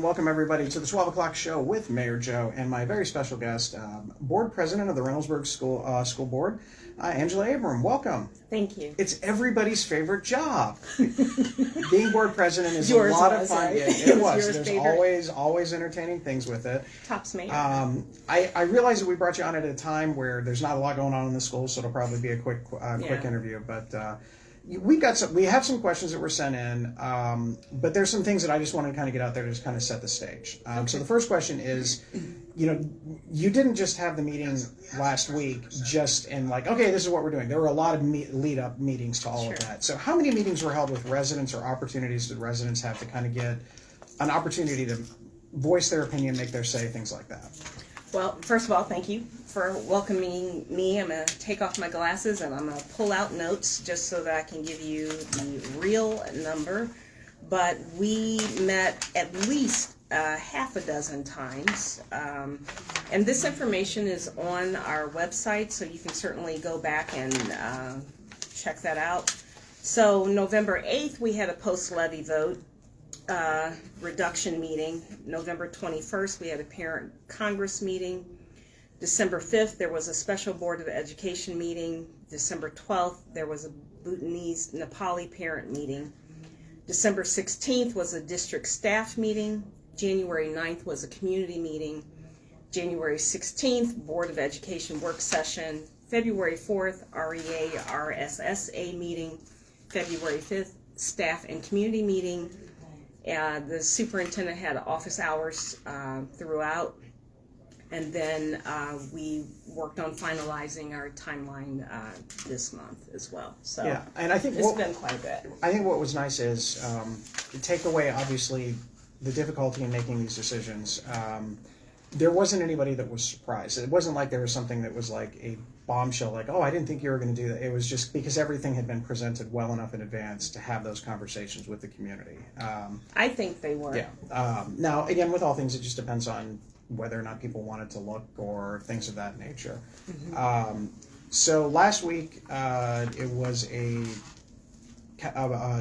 welcome everybody to the 12 o'clock show with Mayor Joe and my very special guest, board president of the Reynoldsburg School Board, Angela Abram. Welcome. Thank you. It's everybody's favorite job. Being board president is yours a lot was, of fun. right? It was. There's favorite. always entertaining things with it. Tops mayor. I realize that we brought you on at a time where there's not a lot going on in the school, so it'll probably be a quick interview. But we have some questions that were sent in, but there's some things that I just want to kind of get out there to just kind of set the stage. So the first question is, you didn't just have the meeting last week just in like, okay, this is what we're doing. There were a lot of lead-up meetings to all of that. So how many meetings were held with residents, or opportunities did residents have to kind of get an opportunity to voice their opinion, make their say, things like that? Well, first of all, thank you for welcoming me. I'm going to take off my glasses and I'm going to pull out notes just so that I can give you the real number. But we met at least half a dozen times. And this information is on our website, so you can certainly go back and check that out. So November 8th, we had a post-levy vote. Reduction meeting. November 21st, we had a parent congress meeting. December 5th, there was a special board of education meeting. December 12th, there was a Bhutanese Nepali parent meeting. December 16th was a district staff meeting. January 9th was a community meeting. January 16th, Board of Education work session. February 4th, REA RSSA meeting. February 5th, staff and community meeting. The superintendent had office hours throughout, and then we worked on finalizing our timeline this month as well. So yeah, and I think it's been quite a bit. I think what was nice is take away obviously the difficulty in making these decisions. There wasn't anybody that was surprised. It wasn't like there was something that was like a bombshell, like, oh, I didn't think you were going to do that. It was just because everything had been presented well enough in advance to have those conversations with the community. I think they were. Yeah. Now, again, with all things, it just depends on whether or not people wanted to look or things of that nature. Mm-hmm. So last week, it was a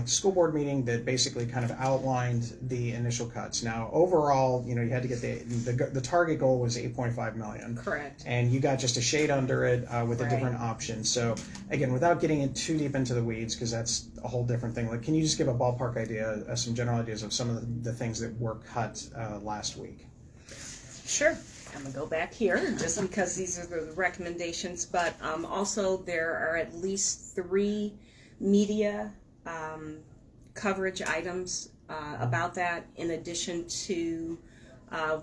school board meeting that basically kind of outlined the initial cuts. Now, overall, you had to get the target goal was 8.5 million. Correct. And you got just a shade under it with a different option. So again, without getting too deep into the weeds, because that's a whole different thing. Like, can you just give a ballpark idea, some general ideas of some of the things that were cut last week? Sure. I'm going to go back here just because these are the recommendations, but also there are at least 3 media coverage items about that, in addition to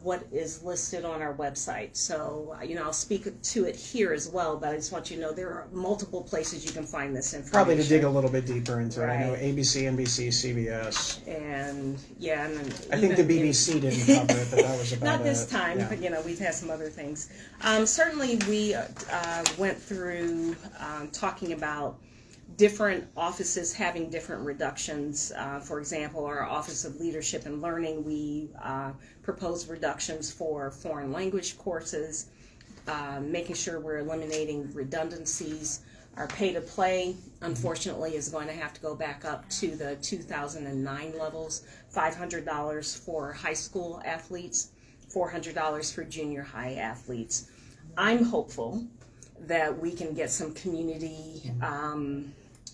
what is listed on our website. So, I'll speak to it here as well, but I just want you to know there are multiple places you can find this information. Probably to dig a little bit deeper into right. it. I know ABC, NBC, CBS. And I think the BBC didn't cover it, but that was about not this it. time, Yeah. but we've had some other things. Certainly we went through talking about different offices having different reductions. For example, our Office of Leadership and Learning, we proposed reductions for foreign language courses, making sure we're eliminating redundancies. Our pay-to-play, unfortunately, is going to have to go back up to the 2009 levels, $500 for high school athletes, $400 for junior high athletes. I'm hopeful that we can get some community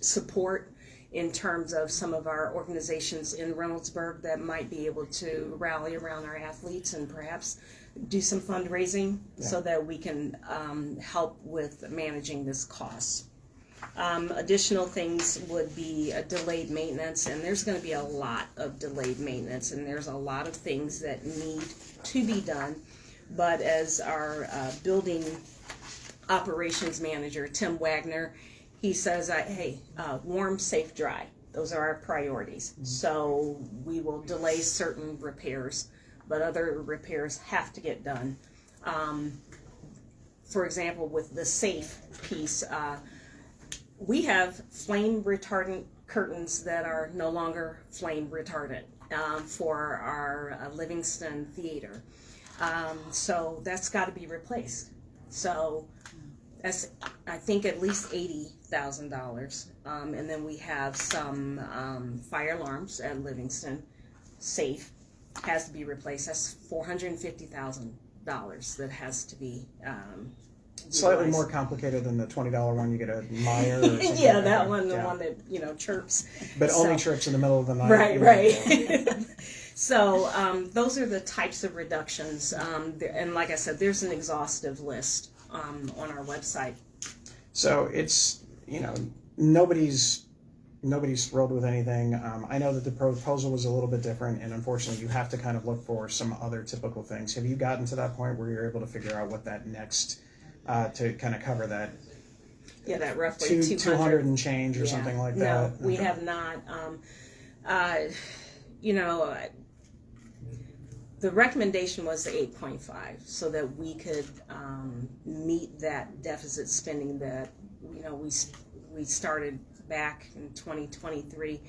support in terms of some of our organizations in Reynoldsburg that might be able to rally around our athletes and perhaps do some fundraising so that we can help with managing this cost. Additional things would be delayed maintenance, and there's going to be a lot of delayed maintenance, and there's a lot of things that need to be done. But as our building operations manager, Tim Wagner, he says, hey, warm, safe, dry. Those are our priorities. Mm-hmm. So we will delay certain repairs, but other repairs have to get done. For example, with the safe piece, we have flame retardant curtains that are no longer flame retardant for our Livingston Theater. So that's got to be replaced. So that's, I think, at least $80,000. And then we have some fire alarms at Livingston, safe. has to be replaced. That's $450,000 that has to be Slightly utilized. more complicated than the $20 one you get at Meyer. Or something Yeah, like that one, the Yeah. one that chirps. But only So- trips in the middle of the night. Right, you know, right. So those are the types of reductions, and like I said, there's an exhaustive list on our website. So it's, nobody's thrilled with anything. I know that the proposal was a little bit different, and unfortunately you have to kind of look for some other typical things. Have you gotten to that point where you're able to figure out what that next, to kind of cover that Yeah, that roughly 200 and change or something like that? No, we have not. The recommendation was the 8.5, so that we could meet that deficit spending that we started back in 2023.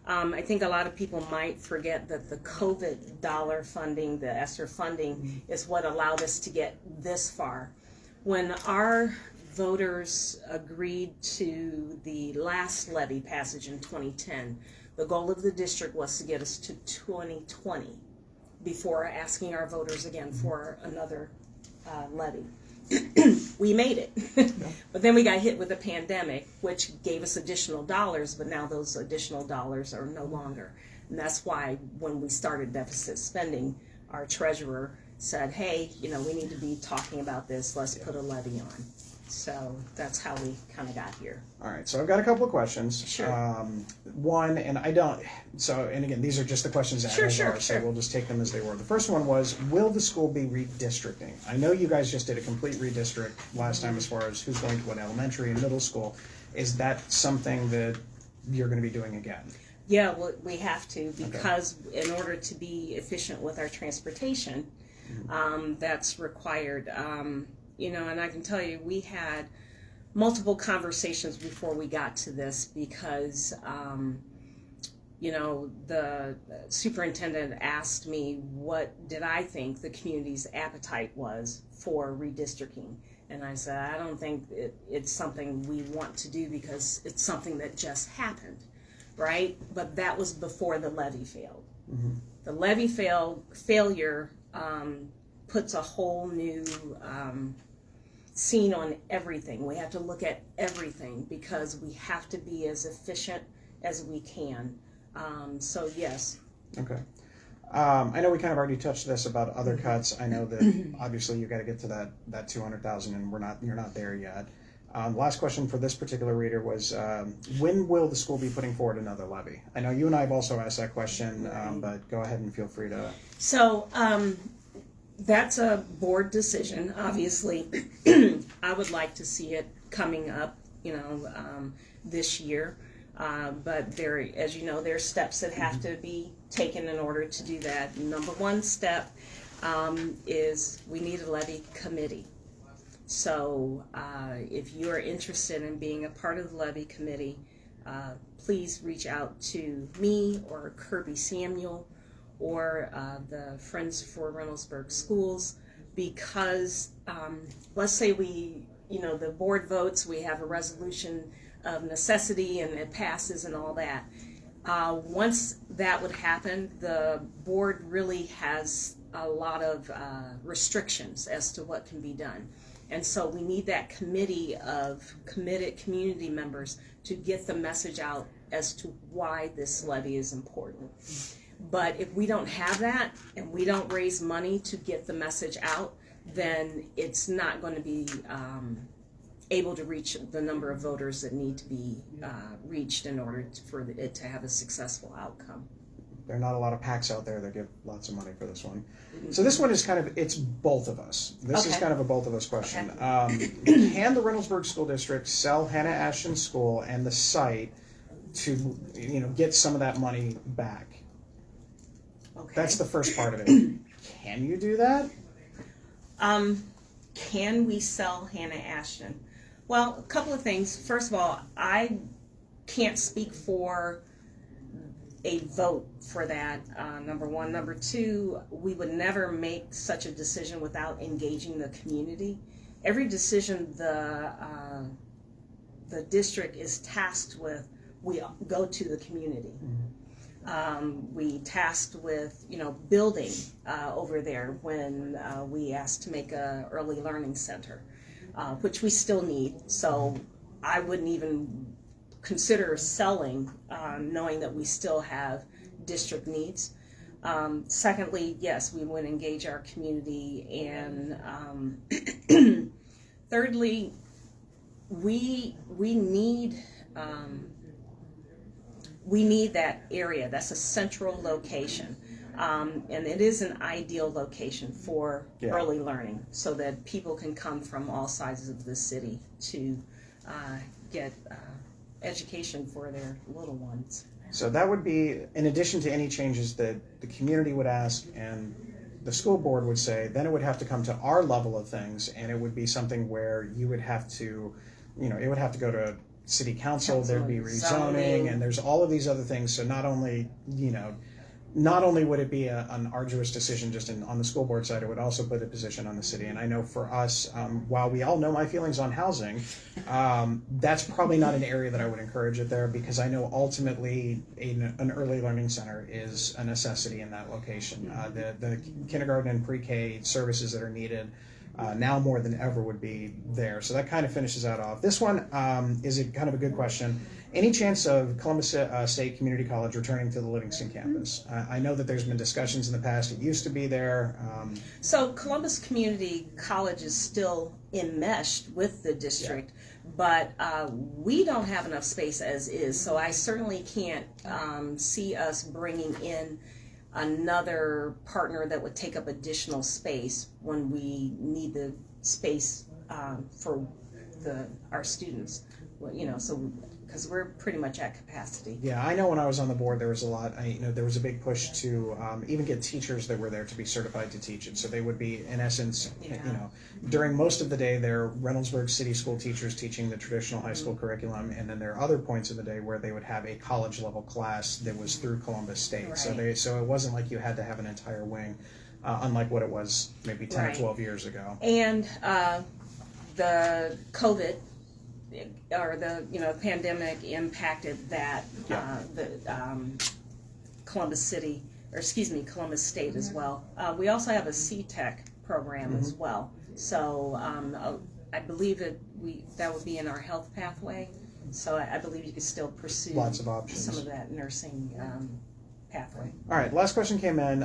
I think a lot of people might forget that the COVID dollar funding, the ESSER funding, is what allowed us to get this far. When our voters agreed to the last levy passage in 2010, the goal of the district was to get us to 2020 before asking our voters again for another levy. We made it, but then we got hit with a pandemic, which gave us additional dollars, but now those additional dollars are no longer. And that's why when we started deficit spending, our treasurer said, hey, we need to be talking about this, let's put a levy on. So that's how we kind of got here. All right, so I've got a couple of questions. Sure. One, and again, these are just the questions that Sure. so we'll just take them as they were. The first one was, will the school be redistricting? I know you guys just did a complete redistrict last time as far as who's going to what elementary and middle school. Is that something that you're going to be doing again? Yeah, well, we have to, because in order to be efficient with our transportation, that's required. And I can tell you, we had multiple conversations before we got to this because, the superintendent asked me what did I think the community's appetite was for redistricting. And I said, I don't think it's something we want to do because it's something that just happened, right? But that was before the levy failed. Mm-hmm. The levy failure puts a whole new scene on everything. We have to look at everything because we have to be as efficient as we can. So yes. Okay. I know we kind of already touched this about other cuts. I know that obviously you got to get to that 200,000, and you're not there yet. Last question for this particular reader was, when will the school be putting forward another levy? I know you and I have also asked that question, but go ahead and feel free to. So that's a board decision. Obviously, I would like to see it coming up, this year. But there, as you know, there are steps that have to be taken in order to do that. Number one step is we need a levy committee. So if you are interested in being a part of the levy committee, please reach out to me or Kirby Samuel or the Friends for Reynoldsburg Schools, because let's say the board votes, we have a resolution of necessity and it passes and all that. Once that would happen, the board really has a lot of restrictions as to what can be done. And so we need that committee of committed community members to get the message out as to why this levy is important. But if we don't have that and we don't raise money to get the message out, then it's not going to be able to reach the number of voters that need to be reached in order for it to have a successful outcome. There are not a lot of PACs out there that give lots of money for this one. So this one is it's both of us. This is kind of a both of us question. Okay. Can the Reynoldsburg School District sell Hannah Ashton School and the site to get some of that money back? Okay. That's the first part of it. Can you do that? Can we sell Hannah Ashton? Well, a couple of things. First of all, I can't speak for a vote for that, number one. Number two, we would never make such a decision without engaging the community. Every decision the district is tasked with, we go to the community. We tasked with, building over there when we asked to make a early learning center, which we still need. So I wouldn't even consider selling, knowing that we still have district needs. Secondly, yes, we would engage our community, and thirdly, we need that area. That's a central location, and it is an ideal location for early learning, so that people can come from all sides of the city to get education for their little ones. So that would be, in addition to any changes that the community would ask and the school board would say, then it would have to come to our level of things, and it would be something where you would have to, it would have to go to city council, there'd be rezoning, and there's all of these other things. So not only, not only would it be an arduous decision just on the school board side, it would also put a position on the city. And I know for us, while we all know my feelings on housing, that's probably not an area that I would encourage it there, because I know ultimately an early learning center is a necessity in that location. The kindergarten and pre-K services that are needed now more than ever would be there. So that kind of finishes that off. This one is a kind of a good question. Any chance of Columbus State Community College returning to the Livingston campus? I know that there's been discussions in the past. It used to be there. So Columbus Community College is still enmeshed with the district, but we don't have enough space as is. So I certainly can't see us bringing in another partner that would take up additional space when we need the space for our students. So because we're pretty much at capacity. Yeah, I know when I was on the board, there was a lot. There was a big push to even get teachers that were there to be certified to teach it. So they would be, in essence, during most of the day, they're Reynoldsburg City School teachers teaching the traditional high school curriculum, and then there are other points of the day where they would have a college level class that was through Columbus State. Right. So it wasn't like you had to have an entire wing, unlike what it was maybe 10 or 12 years ago. And the COVID, or the pandemic impacted that Columbus State as well. We also have a C-Tech program as well. So I believe that would be in our health pathway. So I believe you could still pursue lots of options. Some of that nursing pathway. All right, last question came in.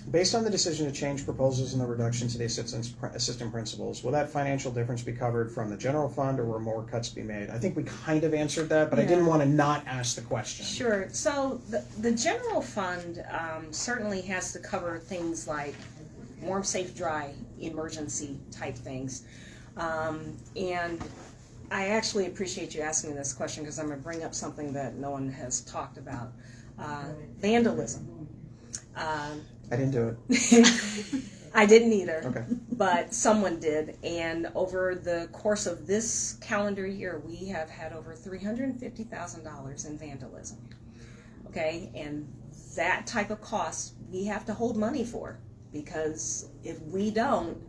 Based on the decision to change proposals and the reduction to the assistant principals, will that financial difference be covered from the general fund, or will more cuts be made? I think we kind of answered that, but I didn't want to not ask the question. Sure. So the general fund certainly has to cover things like warm, safe, dry, emergency type things. And I actually appreciate you asking this question, because I'm going to bring up something that no one has talked about. Vandalism. I didn't do it. I didn't either. Okay. But someone did, and over the course of this calendar year, we have had over $350,000 in vandalism. Okay, and that type of cost we have to hold money for, because if we don't,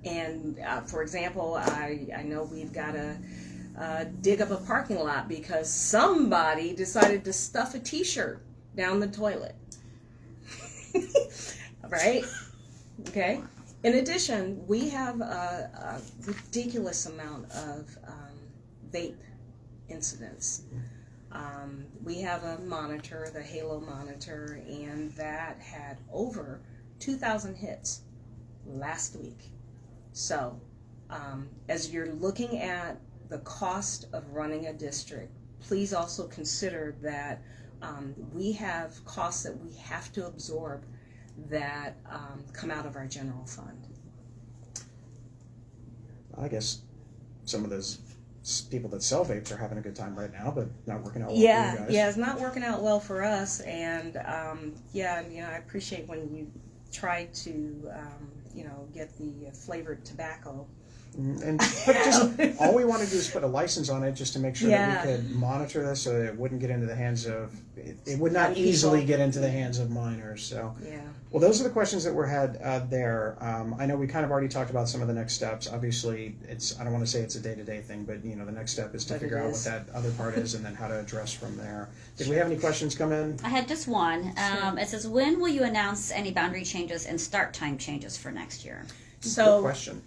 and for example, I know we've got to dig up a parking lot because somebody decided to stuff a t-shirt down the toilet. Right? Okay. In addition, we have a ridiculous amount of vape incidents. We have a monitor, the Halo monitor, and that had over 2,000 hits last week. So, as you're looking at the cost of running a district, please also consider that we have costs that we have to absorb that come out of our general fund. I guess some of those people that sell vapes are having a good time right now, but not working out well for you guys. Yeah, it's not working out well for us, and I appreciate when you try to get the flavored tobacco And all we want to do is put a license on it just to make sure that we could monitor this so that it wouldn't get into the hands of, it would not easily get into the hands of minors. So, well, those are the questions that were had there. I know we kind of already talked about some of the next steps. Obviously, I don't want to say it's a day-to-day thing, but the next step is to figure out what that other part is and then how to address from there. Did we have any questions come in? I had just one. It says, when will you announce any boundary changes and start time changes for next year? So, good question.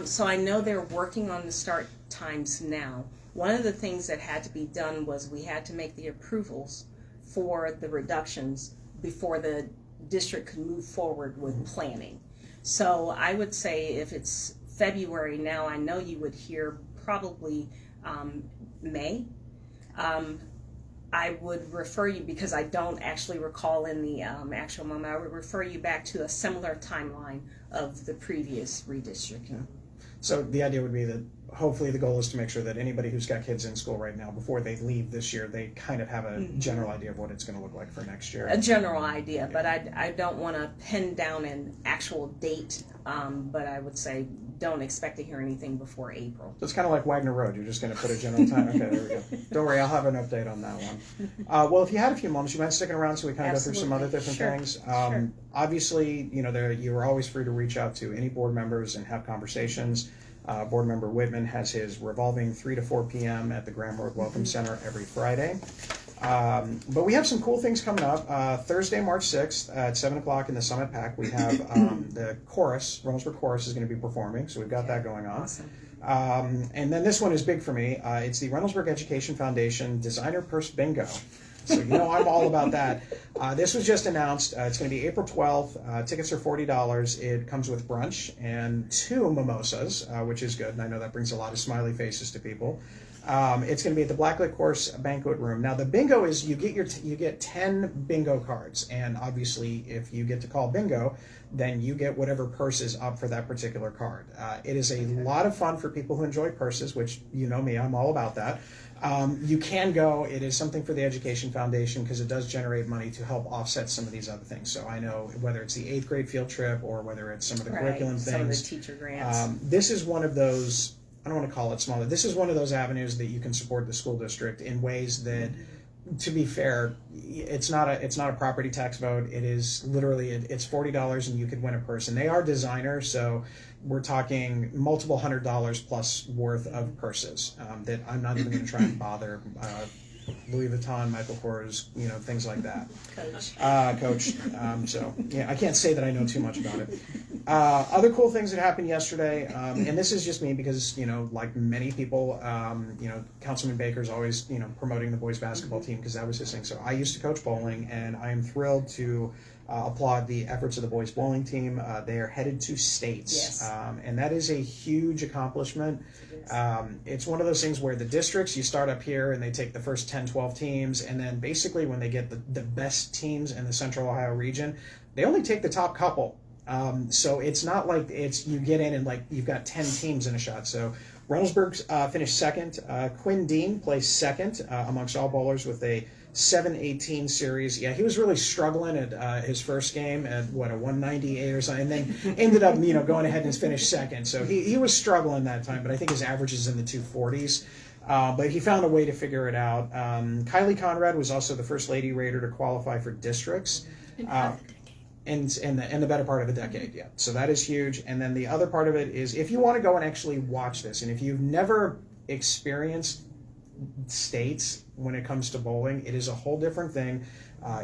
So I know they're working on the start times now. One of the things that had to be done was we had to make the approvals for the reductions before the district could move forward with planning. So I would say if it's February now, I know you would hear probably May. I would refer you, because I don't actually recall in the actual moment, I would refer you back to a similar timeline of the previous redistricting. So the idea would be that hopefully the goal is to make sure that anybody who's got kids in school right now, before they leave this year, they kind of have a general idea of what it's going to look like for next year. A general idea, but I don't want to pin down an actual date, but I would say don't expect to hear anything before April. So it's kind of like Wagner Road. You're just going to put a general time. Okay, there we go. Don't worry, I'll have an update on that one. Well, if you had a few moments, you mind sticking around so we kind of go through some other different things. Obviously, you are always free to reach out to any board members and have conversations. Board member Whitman has his revolving 3 to 4 p.m. at the Graham Road Welcome Center every Friday. But we have some cool things coming up. Thursday, March 6th at 7 o'clock in the Summit Pack, we have the chorus, Reynoldsburg Chorus is going to be performing, so we've got that going on. Awesome. And then this one is big for me. It's the Reynoldsburg Education Foundation Designer Purse Bingo. So I'm all about that. This was just announced. It's going to be April 12th. Tickets are $40. It comes with brunch and 2 mimosas, which is good. And I know that brings a lot of smiley faces to people. It's going to be at the Blacklit Course Banquet Room. Now the bingo is you get 10 bingo cards, and obviously if you get to call bingo, then you get whatever purse is up for that particular card. It is a lot of fun for people who enjoy purses, which you know me, I'm all about that. You can go. It is something for the Education Foundation because it does generate money to help offset some of these other things. So I know whether it's the 8th grade field trip or whether it's some of the curriculum things. Some of the teacher grants. This is one of those, I don't want to call it smaller, this is one of those avenues that you can support the school district in ways that, to be fair, it's not a property tax vote. It is literally, it's $40 and you could win a purse. And they are designers, so we're talking multiple $100 plus worth of purses that I'm not even going to try and bother. Louis Vuitton, Michael Kors, things like that. Coach. So I can't say that I know too much about it. Other cool things that happened yesterday, and this is just me because like many people, Councilman Baker's always promoting the boys basketball team because that was his thing. So I used to coach bowling, and I am thrilled to applaud the efforts of the boys bowling team. They are headed to states, yes. And that is a huge accomplishment. It's one of those things where the districts, you start up here and they take the first 10, 12 teams, and then basically when they get the best teams in the Central Ohio region, they only take the top couple. So it's not like you get in and like you've got 10 teams in a shot. So Reynoldsburg finished second. Quinn Dean placed second amongst all bowlers with a 718 series. Yeah, he was really struggling at his first game at a 198 or something, and then ended up going ahead and finished second. So he was struggling that time, but I think his average is in the 240s. But he found a way to figure it out. Kylie Conrad was also the first lady raider to qualify for districts. In the better part of a decade, yeah. So that is huge. And then the other part of it is if you want to go and actually watch this, and if you've never experienced states when it comes to bowling, it is a whole different thing.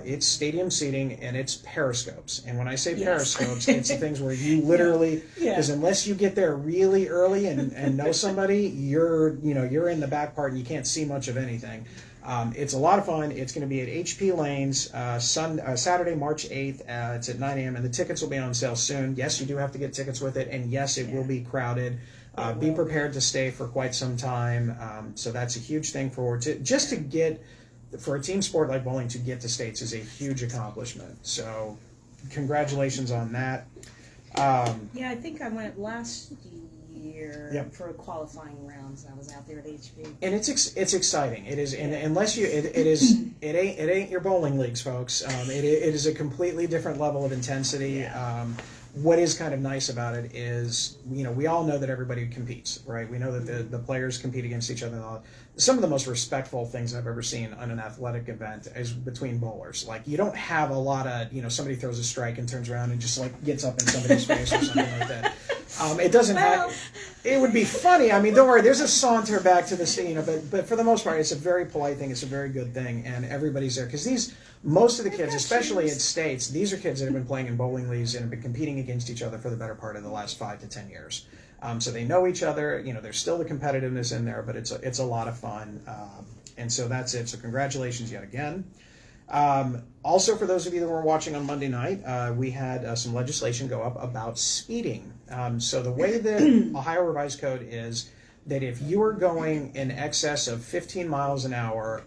It's stadium seating and it's periscopes. And when I say periscopes, it's the things where you literally, because unless you get there really early and know somebody, you're in the back part and you can't see much of anything. It's a lot of fun. It's going to be at HP Lanes Saturday, March 8th. It's at 9 a.m. and the tickets will be on sale soon. Yes, you do have to get tickets with it, and yes, it will be crowded. Be prepared to stay for quite some time. So that's a huge thing for a team sport like bowling to get to states is a huge accomplishment. So congratulations on that. I think I went last year for qualifying rounds. I was out there at HB, and it's exciting. It is, and unless it ain't your bowling leagues, folks. It is a completely different level of intensity. what is kind of nice about it is, we all know that everybody competes, right? We know that the players compete against each other. Some of the most respectful things I've ever seen on an athletic event is between bowlers. Like, you don't have a lot of, somebody throws a strike and turns around and just like gets up in somebody's face or something like that. It doesn't have. It would be funny. I mean, don't worry. There's a saunter back to the scene, but for the most part, it's a very polite thing. It's a very good thing, and everybody's there because most of the kids, especially in states, these are kids that have been playing in bowling leagues and have been competing against each other for the better part of the last 5 to 10 years. So they know each other. There's still the competitiveness in there, but it's a lot of fun. And so that's it. So congratulations yet again. Also, for those of you that were watching on Monday night, we had some legislation go up about speeding. So the way that Ohio Revised Code is that if you are going in excess of 15 miles an hour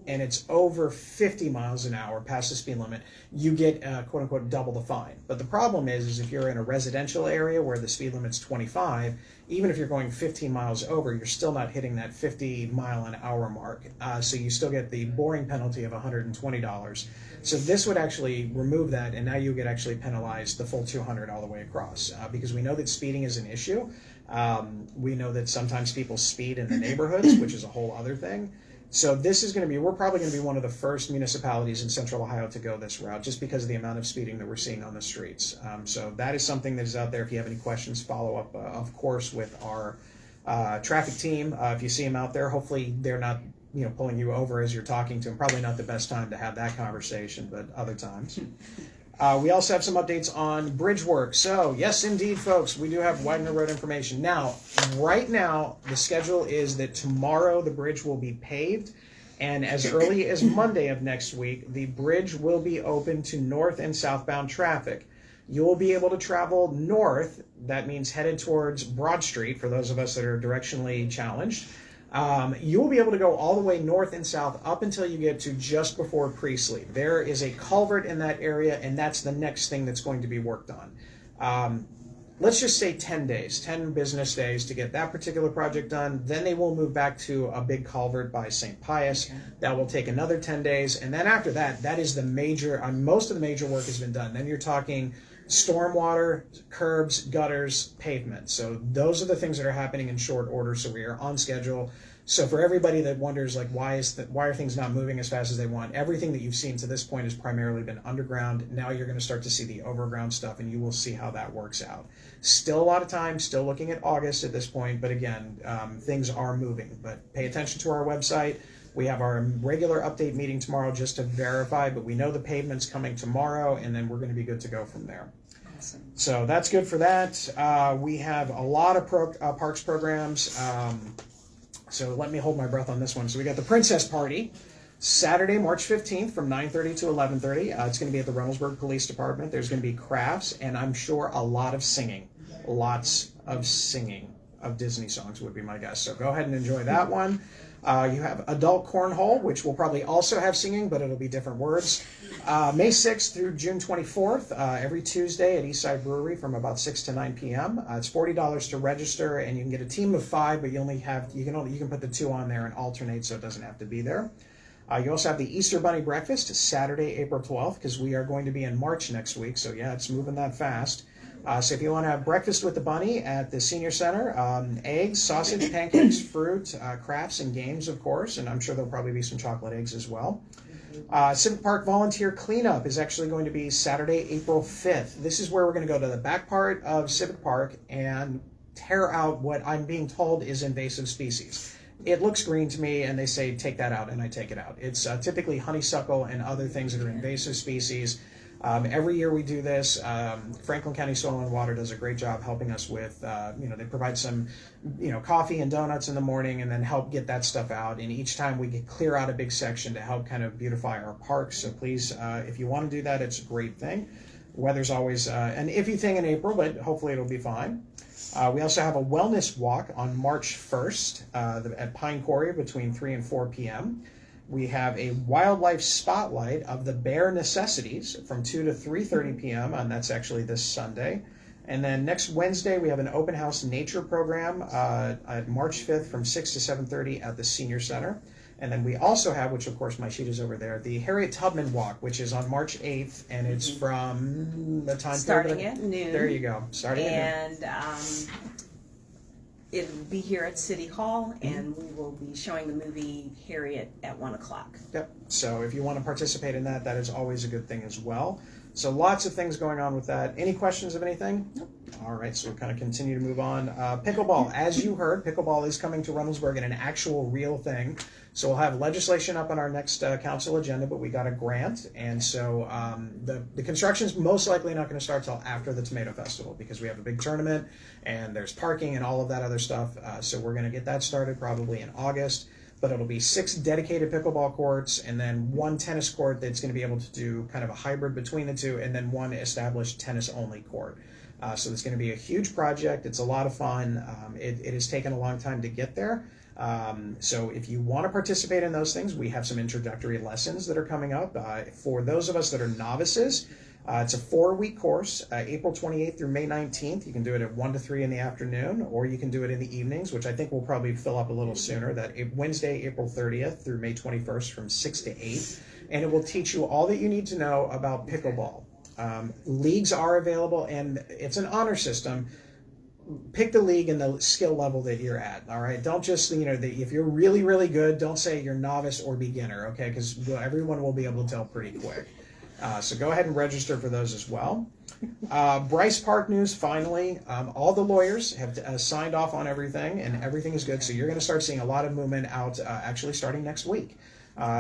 and it's over 50 miles an hour past the speed limit, you get quote unquote double the fine. But the problem is if you're in a residential area where the speed limit's 25, even if you're going 15 miles over, you're still not hitting that 50 mile an hour mark. So you still get the boring penalty of $120. So this would actually remove that, and now you get actually penalized the full $200 all the way across, because we know that speeding is an issue. We know that sometimes people speed in the neighborhoods, which is a whole other thing. So this is going to be, we're probably going to be one of the first municipalities in Central Ohio to go this route, just because of the amount of speeding that we're seeing on the streets. So that is something that is out there. If you have any questions, follow up, of course, with our traffic team. If you see them out there, hopefully they're not, pulling you over as you're talking to them. Probably not the best time to have that conversation, but other times. We also have some updates on bridge work. So, yes, indeed, folks, we do have Widener Road information. Now, right now, the schedule is that tomorrow the bridge will be paved, and as early as Monday of next week, the bridge will be open to north and southbound traffic. You will be able to travel north. That means headed towards Broad Street, for those of us that are directionally challenged. You will be able to go all the way north and south up until you get to just before Priestley. There is a culvert in that area, and that's the next thing that's going to be worked on. Let's just say 10 days, 10 business days to get that particular project done. Then they will move back to a big culvert by St. Pius. Okay. That will take another 10 days. And then after that, that is the major, most of the major work has been done. Then you're talking stormwater, curbs, gutters, pavement. So those are the things that are happening in short order. So we are on schedule. So for everybody that wonders, like, why are things not moving as fast as they want? Everything that you've seen to this point has primarily been underground. Now you're going to start to see the overground stuff, and you will see how that works out. Still a lot of time, still looking at August at this point, but again, things are moving. But pay attention to our website. We have our regular update meeting tomorrow just to verify, but we know the pavement's coming tomorrow, and then we're going to be good to go from there. Awesome. So that's good for that. We have a lot of parks programs. So let me hold my breath on this one. So we got the Princess Party, Saturday, March 15th from 9:30 to 11:30. It's going to be at the Reynoldsburg Police Department. There's going to be crafts, and I'm sure a lot of singing. Lots of singing of Disney songs would be my guess. So go ahead and enjoy that one. You have adult cornhole, which will probably also have singing, but it'll be different words. May 6th through June 24th, every Tuesday at Eastside Brewery from about 6 to 9 p.m. It's $40 to register, and you can get a team of 5, but you can put the 2 on there and alternate, so it doesn't have to be there. You also have the Easter Bunny Breakfast, Saturday, April 12th, because we are going to be in March next week, so yeah, it's moving that fast. So if you want to have breakfast with the bunny at the senior center, eggs, sausage, pancakes, fruit, crafts, and games, of course, and I'm sure there'll probably be some chocolate eggs as well. Civic Park Volunteer Cleanup is actually going to be Saturday, April 5th. This is where we're going to go to the back part of Civic Park and tear out what I'm being told is invasive species. It looks green to me, and they say take that out, and I take it out. It's typically honeysuckle and other things that are invasive species. Every year we do this. Franklin County Soil and Water does a great job helping us with, they provide some, coffee and donuts in the morning and then help get that stuff out. And each time we clear out a big section to help kind of beautify our parks. So please, if you want to do that, it's a great thing. Weather's always an iffy thing in April, but hopefully it'll be fine. We also have a wellness walk on March 1st at Pine Quarry between 3 and 4 p.m. We have a wildlife spotlight of the bear necessities from 2 to 3:30 p.m. and that's actually this Sunday. And then next Wednesday we have an open house nature program at March 5th from 6 to 7:30 at the senior center. And then we also have, which of course my sheet is over there, the Harriet Tubman Walk, which is on March 8th, and it's from the time starting at noon. There you go, starting at noon. And it'll be here at City Hall, and we will be showing the movie Harriet at 1 o'clock. Yep. So if you want to participate in that, that is always a good thing as well. So lots of things going on with that. Any questions of anything? Nope. All right, so we'll kind of continue to move on. Pickleball, as you heard, pickleball is coming to Reynoldsburg in an actual real thing. So we'll have legislation up on our next council agenda, but we got a grant. And so the construction's most likely not going to start till after the Tomato Festival because we have a big tournament and there's parking and all of that other stuff. So we're going to get that started probably in August. But it'll be 6 dedicated pickleball courts and then 1 tennis court that's going to be able to do kind of a hybrid between the two, and then 1 established tennis-only court. So it's going to be a huge project. It's a lot of fun. It has taken a long time to get there. So if you want to participate in those things, we have some introductory lessons that are coming up. For those of us that are novices, it's a 4-week course, April 28th through May 19th. You can do it at 1 to 3 in the afternoon, or you can do it in the evenings, which I think will probably fill up a little sooner, that Wednesday, April 30th through May 21st from 6 to 8. And it will teach you all that you need to know about pickleball. Leagues are available, and it's an honor system. Pick the league and the skill level that you're at, all right? Don't just, if you're really, really good, don't say you're novice or beginner, okay? Because everyone will be able to tell pretty quick. So go ahead and register for those as well. Bryce Park news, finally. All the lawyers have signed off on everything, and everything is good. So you're going to start seeing a lot of movement out actually starting next week.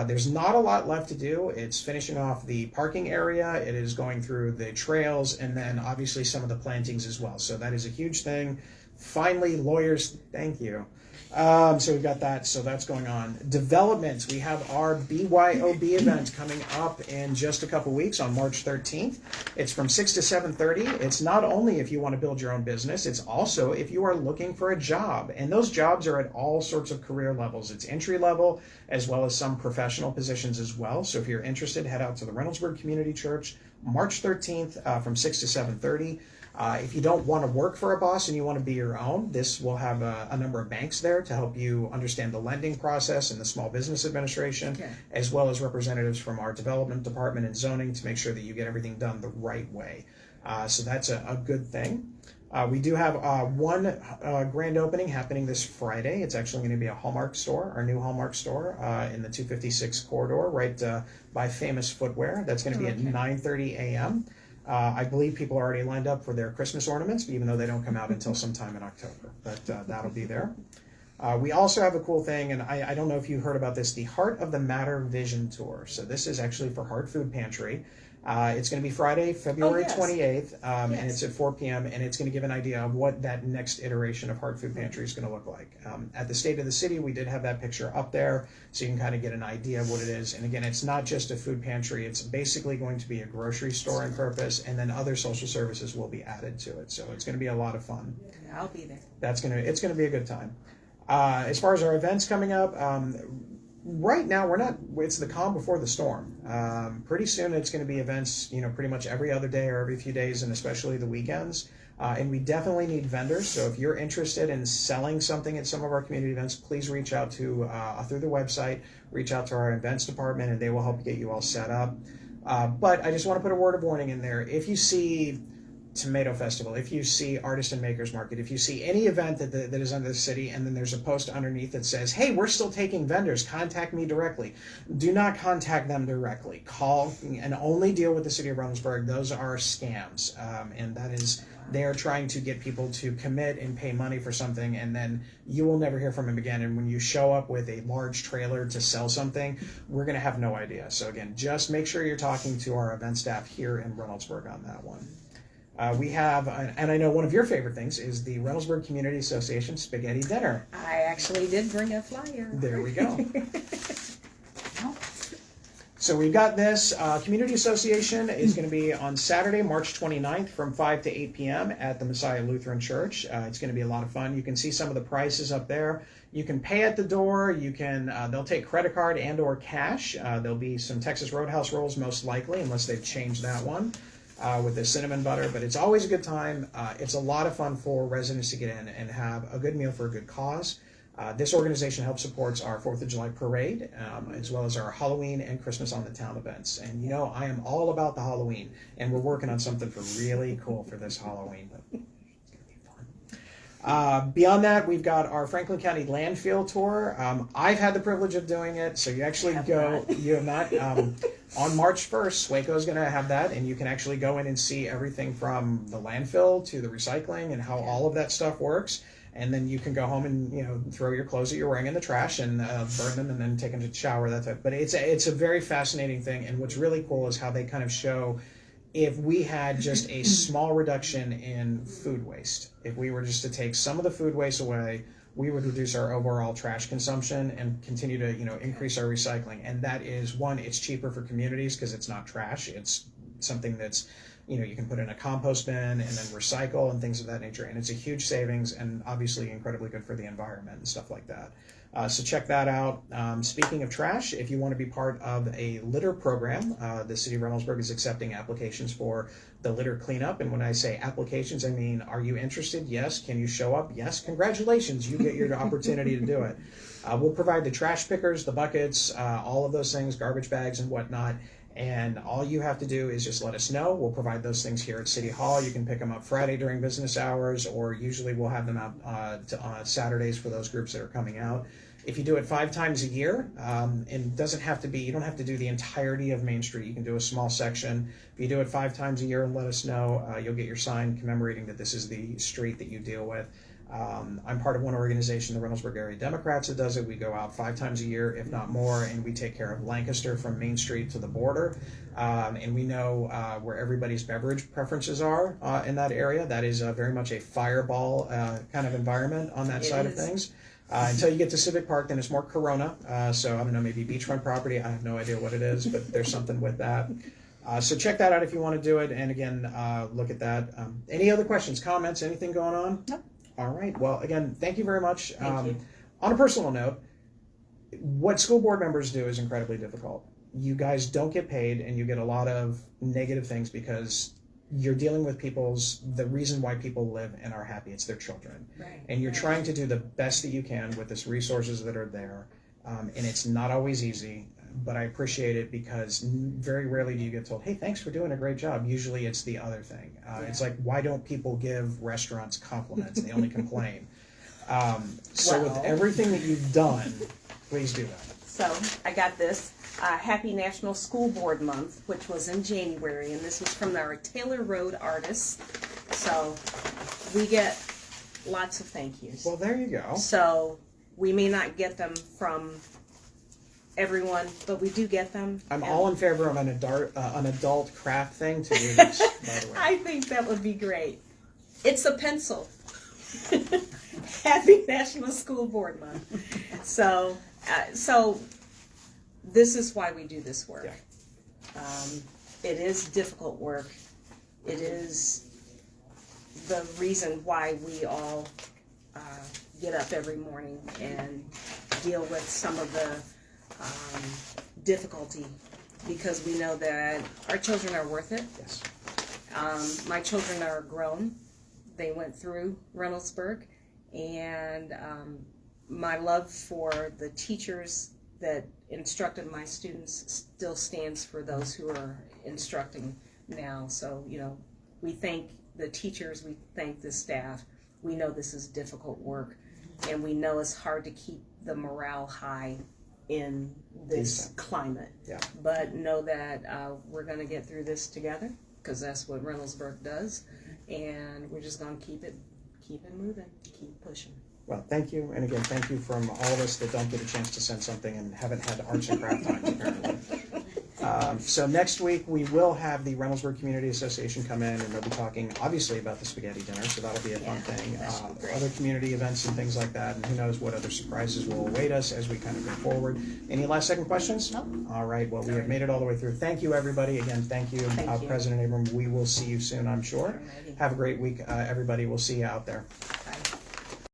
There's not a lot left to do. It's finishing off the parking area. It is going through the trails, and then obviously some of the plantings as well. So that is a huge thing. Finally, lawyers, thank you. So we've got that, so that's going on. Development, we have our BYOB event coming up in just a couple weeks on March 13th. It's from 6 to 7:30. It's not only if you want to build your own business, it's also if you are looking for a job. And those jobs are at all sorts of career levels. It's entry level as well as some professional positions as well. So if you're interested, head out to the Reynoldsburg Community Church, March 13th from 6 to 7:30. If you don't want to work for a boss and you want to be your own, this will have a number of banks there to help you understand the lending process and the Small Business Administration, as well as representatives from our development department and zoning to make sure that you get everything done the right way. So that's a good thing. We do have one grand opening happening this Friday. It's actually going to be a Hallmark store, our new Hallmark store in the 256 corridor right by Famous Footwear. That's going to be at 9:30 a.m. I believe people are already lined up for their Christmas ornaments, even though they don't come out until sometime in October. But that'll be there. We also have a cool thing, and I don't know if you heard about this, the Heart of the Matter Vision Tour. So this is actually for Heart Food Pantry. It's going to be Friday, February 28th, and it's at 4 p.m., and it's going to give an idea of what that next iteration of Heart Food Pantry is going to look like. At the State of the City, we did have that picture up there, so you can kind of get an idea of what it is. And again, it's not just a food pantry. It's basically going to be a grocery store in purpose, and then other social services will be added to it. So it's going to be a lot of fun. I'll be there. It's going to be a good time. As far as our events coming up, right now it's the calm before the storm. Pretty soon it's going to be events, pretty much every other day or every few days, and especially the weekends. And we definitely need vendors. So if you're interested in selling something at some of our community events, please reach out to through the website, reach out to our events department, and they will help get you all set up. But I just want to put a word of warning in there. If you see Tomato Festival, if you see Artist and Makers Market, if you see any event that is under the city and then there's a post underneath that says, hey, we're still taking vendors, contact me directly. Do not contact them directly. Call and only deal with the city of Reynoldsburg. Those are scams. And that is, they are trying to get people to commit and pay money for something, and then you will never hear from them again. And when you show up with a large trailer to sell something, we're going to have no idea. So again, just make sure you're talking to our event staff here in Reynoldsburg on that one. We have, and I know one of your favorite things is the Reynoldsburg Community Association Spaghetti Dinner. I actually did bring a flyer. There we go. So we've got this. Community Association is going to be on Saturday, March 29th from 5 to 8 p.m. at the Messiah Lutheran Church. It's going to be a lot of fun. You can see some of the prices up there. You can pay at the door. You can. They'll take credit card and or cash. There'll be some Texas Roadhouse rolls most likely, unless they've changed that one. With the cinnamon butter, but it's always a good time. It's a lot of fun for residents to get in and have a good meal for a good cause. This organization helps supports our 4th of July parade, as well as our Halloween and Christmas on the Town events. And you know, I am all about the Halloween, and we're working on something for really cool for this Halloween. But it's going to be fun. Beyond that, we've got our Franklin County Landfill Tour. I've had the privilege of doing it, so you actually go. You have not. On March 1st, SWACO is going to have that, and you can actually go in and see everything from the landfill to the recycling and how all of that stuff works. And then you can go home and, you know, throw your clothes that you're wearing in the trash and burn them and then take them to the shower. That type. But it's a very fascinating thing. And what's really cool is how they kind of show if we had just a small reduction in food waste, if we were just to take some of the food waste away, we would reduce our overall trash consumption and continue to, you know, increase our recycling. And that is, one, it's cheaper for communities because it's not trash. It's something that's, you know, you can put in a compost bin and then recycle and things of that nature. And it's a huge savings and obviously incredibly good for the environment and stuff like that. So check that out. Speaking of trash, if you want to be part of a litter program, the City of Reynoldsburg is accepting applications for the litter cleanup. And when I say applications, I mean, are you interested? Yes. Can you show up? Yes. Congratulations. You get your opportunity to do it. We'll provide the trash pickers, the buckets, all of those things, garbage bags and whatnot. And all you have to do is just let us know. We'll provide those things here at City Hall. You can pick them up Friday during business hours, or usually we'll have them out on Saturdays for those groups that are coming out. If you do it 5 times a year, it doesn't have to be, you don't have to do the entirety of Main Street. You can do a small section. If you do it 5 times a year and let us know, you'll get your sign commemorating that this is the street that you deal with. I'm part of one organization, the Reynoldsburg Area Democrats, that does it. We go out 5 times a year, if not more, and we take care of Lancaster from Main Street to the border. And we know where everybody's beverage preferences are in that area. That is very much a fireball kind of environment on that side of things. Until you get to Civic Park, then it's more Corona. So I don't know, maybe beachfront property. I have no idea what it is, but there's something with that. So check that out if you want to do it. And again, look at that. Any other questions, comments, anything going on? Nope. All right. Well, again, thank you very much. Thank you. On a personal note, what school board members do is incredibly difficult. You guys don't get paid, and you get a lot of negative things because you're dealing with the reason why people live and are happy. It's their children. Right. And you're trying to do the best that you can with the resources that are there. And it's not always easy, but I appreciate it because very rarely do you get told, hey, thanks for doing a great job. Usually it's the other thing. It's like, why don't people give restaurants compliments? They only complain. With everything that you've done, please do that. So I got this. Happy National School Board Month, which was in January, and this was from our Taylor Road artists. So we get lots of thank yous. Well, there you go. So we may not get them from everyone, but we do get them. I'm all in favor of an adult craft thing to do this, by the way. I think that would be great. It's a pencil. Happy National School Board Month. So this is why we do this work. Yeah. It is difficult work. It is the reason why we all get up every morning and deal with some of the difficulty, because we know that our children are worth it. Yes. My children are grown. They went through Reynoldsburg, and my love for the teachers that instructed my students still stands for those who are instructing now. So, you know, we thank the teachers, we thank the staff. We know this is difficult work, and we know it's hard to keep the morale high in this climate. Yeah. But know that we're going to get through this together, because that's what Reynoldsburg does, and we're just going to keep it moving, keep pushing. Well, thank you, and again, thank you from all of us that don't get a chance to send something and haven't had arts and craft times, apparently. So next week we will have the Reynoldsburg Community Association come in, and they'll be talking obviously about the spaghetti dinner, so that'll be a fun thing. Other community events and things like that, and who knows what other surprises will await us as we kind of go forward. Any last second questions? No. All right, well, we have made it all the way through. Thank you, everybody. Again, thank you. Thank you. President Abram. We will see you soon, I'm sure. Alrighty. Have a great week, everybody. We'll see you out there.